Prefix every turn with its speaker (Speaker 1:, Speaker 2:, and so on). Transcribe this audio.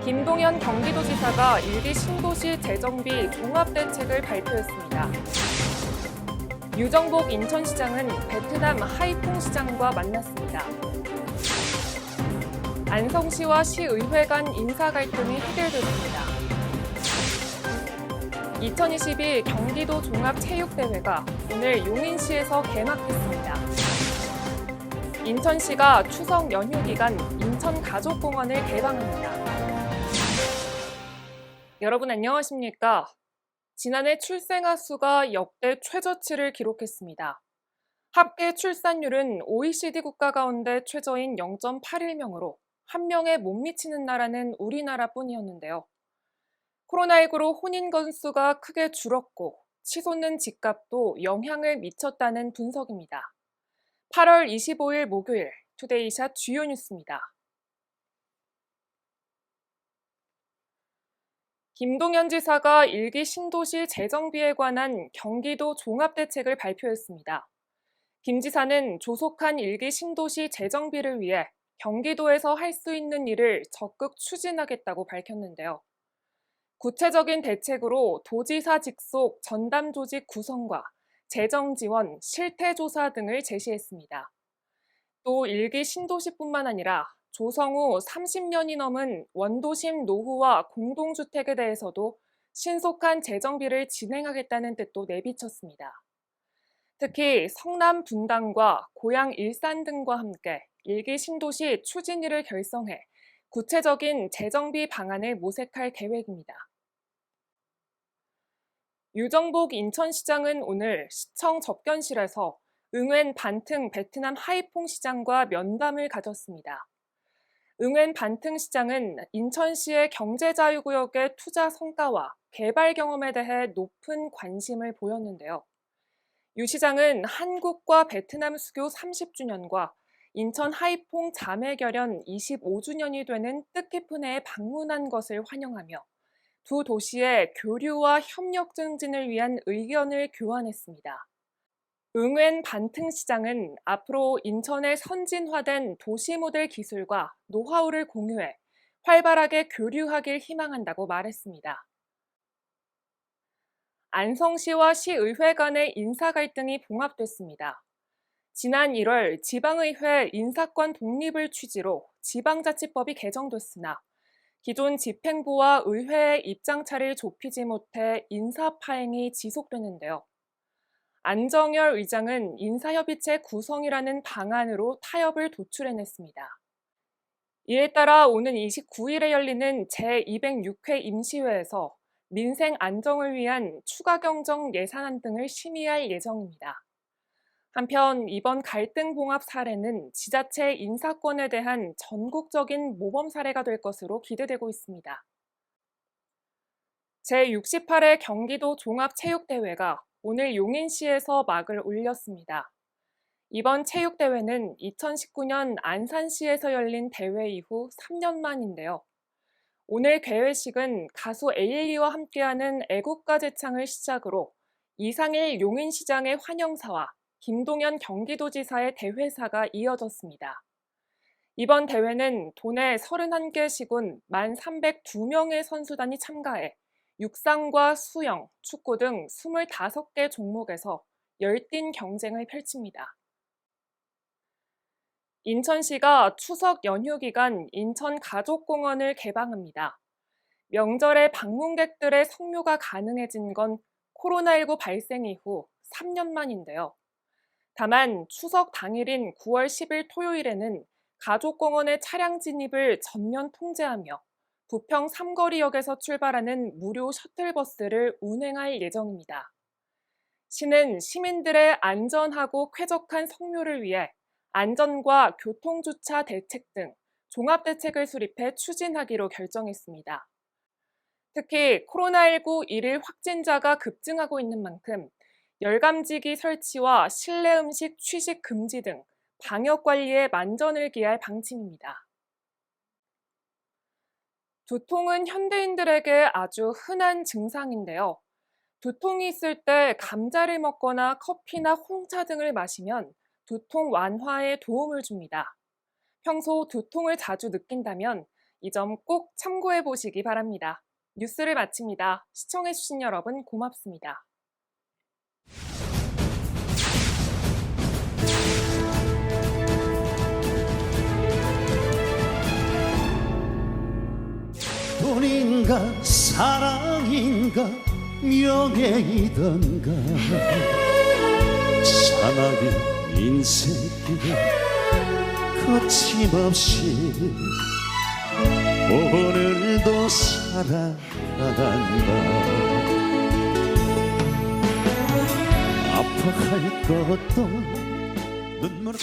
Speaker 1: 김동연 경기도지사가 일기 신도시 재정비 종합대책을 발표했습니다. 유정복 인천시장은 베트남 하이퐁 시장과 만났습니다. 안성시와 시의회 간 인사 갈등이 해결됐습니다. 2022 경기도 종합체육대회가 오늘 용인시에서 개막했습니다. 인천시가 추석 연휴 기간 인천가족공원을 개방합니다. 여러분 안녕하십니까? 지난해 출생아 수가 역대 최저치를 기록했습니다. 합계 출산율은 OECD 국가 가운데 최저인 0.81명으로 한 명에 못 미치는 나라는 우리나라뿐이었는데요. 코로나19로 혼인 건수가 크게 줄었고 치솟는 집값도 영향을 미쳤다는 분석입니다. 8월 25일 목요일 투데이샷 주요 뉴스입니다. 김동연 지사가 일기 신도시 재정비에 관한 경기도 종합대책을 발표했습니다. 김 지사는 조속한 일기 신도시 재정비를 위해 경기도에서 할 수 있는 일을 적극 추진하겠다고 밝혔는데요. 구체적인 대책으로 도지사 직속 전담 조직 구성과 재정 지원, 실태 조사 등을 제시했습니다. 또 일기 신도시뿐만 아니라 조성 후 30년이 넘은 원도심 노후와 공동주택에 대해서도 신속한 재정비를 진행하겠다는 뜻도 내비쳤습니다. 특히 성남 분당과 고양 일산 등과 함께 일기 신도시 추진위를 결성해 구체적인 재정비 방안을 모색할 계획입니다. 유정복 인천시장은 오늘 시청 접견실에서 응웬 반튼 베트남 하이퐁 시장과 면담을 가졌습니다. 응웬 반튼 시장은 인천시의 경제자유구역의 투자 성과와 개발 경험에 대해 높은 관심을 보였는데요. 유 시장은 한국과 베트남 수교 30주년과 인천 하이퐁 자매결연 25주년이 되는 뜻깊은 해에 방문한 것을 환영하며 두 도시의 교류와 협력 증진을 위한 의견을 교환했습니다. 응웬 반튼 시장은 앞으로 인천의 선진화된 도시 모델 기술과 노하우를 공유해 활발하게 교류하길 희망한다고 말했습니다. 안성시와 시의회 간의 인사 갈등이 봉합됐습니다. 지난 1월 지방의회 인사권 독립을 취지로 지방자치법이 개정됐으나 기존 집행부와 의회의 입장차를 좁히지 못해 인사 파행이 지속되는데요. 안정열 의장은 인사협의체 구성이라는 방안으로 타협을 도출해냈습니다. 이에 따라 오는 29일에 열리는 제206회 임시회에서 민생 안정을 위한 추가 경정 예산안 등을 심의할 예정입니다. 한편 이번 갈등 봉합 사례는 지자체 인사권에 대한 전국적인 모범 사례가 될 것으로 기대되고 있습니다. 제68회 경기도 종합체육대회가 오늘 용인시에서 막을 올렸습니다. 이번 체육대회는 2019년 안산시에서 열린 대회 이후 3년 만인데요. 오늘 개회식은 가수 에일리와 함께하는 애국가 제창을 시작으로 이상일 용인시장의 환영사와 김동연 경기도지사의 대회사가 이어졌습니다. 이번 대회는 도내 31개 시군 1,302명의 선수단이 참가해 육상과 수영, 축구 등 25개 종목에서 열띤 경쟁을 펼칩니다. 인천시가 추석 연휴 기간 인천가족공원을 개방합니다. 명절에 방문객들의 성묘가 가능해진 건 코로나19 발생 이후 3년 만인데요. 다만 추석 당일인 9월 10일 토요일에는 가족공원의 차량 진입을 전면 통제하며 부평 삼거리역에서 출발하는 무료 셔틀버스를 운행할 예정입니다. 시는 시민들의 안전하고 쾌적한 성묘를 위해 안전과 교통주차 대책 등 종합대책을 수립해 추진하기로 결정했습니다. 특히 코로나19 일일 확진자가 급증하고 있는 만큼 열감지기 설치와 실내 음식 취식 금지 등 방역관리에 만전을 기할 방침입니다. 두통은 현대인들에게 아주 흔한 증상인데요. 두통이 있을 때 감자를 먹거나 커피나 홍차 등을 마시면 두통 완화에 도움을 줍니다. 평소 두통을 자주 느낀다면 이 점 꼭 참고해 보시기 바랍니다. 뉴스를 마칩니다. 시청해주신 여러분 고맙습니다.
Speaker 2: 돈인가 사랑인가 명예이던가 사나이 인생길을 거침없이 오늘도 살아간다. 아파할 것도 눈물을